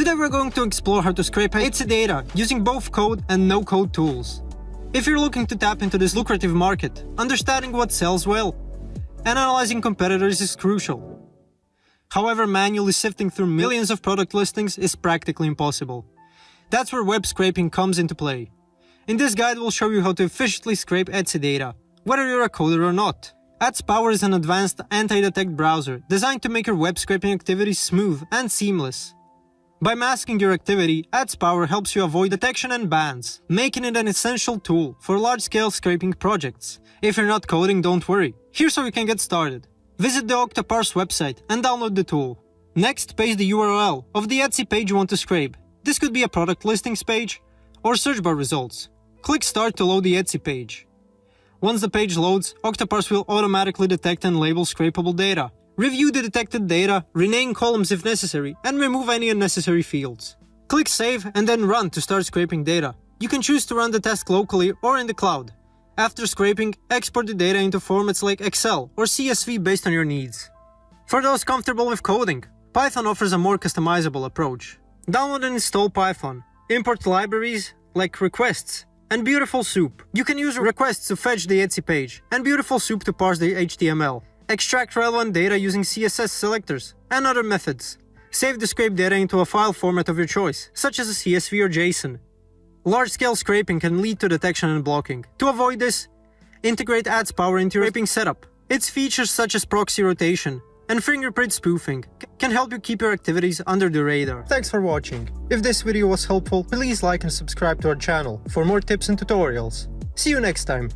Today we're going to explore how to scrape Etsy data using both code and no-code tools. If you're looking to tap into this lucrative market, understanding what sells well and analyzing competitors is crucial. However, manually sifting through millions of product listings is practically impossible. That's where web scraping comes into play. In this guide, we'll show you how to efficiently scrape Etsy data, whether you're a coder or not. AdsPower is an advanced anti-detect browser designed to make your web scraping activities smooth and seamless. By masking your activity, AdsPower helps you avoid detection and bans, making it an essential tool for large-scale scraping projects. If you're not coding, don't worry. Here's how you can get started. Visit the Octoparse website and download the tool. Next, paste the URL of the Etsy page you want to scrape. This could be a product listings page or search bar results. Click Start to load the Etsy page. Once the page loads, Octoparse will automatically detect and label scrapable data. Review the detected data, rename columns if necessary, and remove any unnecessary fields. Click Save and then Run to start scraping data. You can choose to run the task locally or in the cloud. After scraping, export the data into formats like Excel or CSV based on your needs. For those comfortable with coding, Python offers a more customizable approach. Download and install Python. Import libraries like Requests and Beautiful Soup. You can use Requests to fetch the Etsy page and Beautiful Soup to parse the HTML. Extract relevant data using CSS selectors and other methods. Save the scraped data into a file format of your choice, such as a CSV or JSON. Large-scale scraping can lead to detection and blocking. To avoid this, integrate AdsPower into your scraping setup. Its features such as proxy rotation and fingerprint spoofing can help you keep your activities under the radar. Thanks for watching. If this video was helpful, please like and subscribe to our channel for more tips and tutorials. See you next time.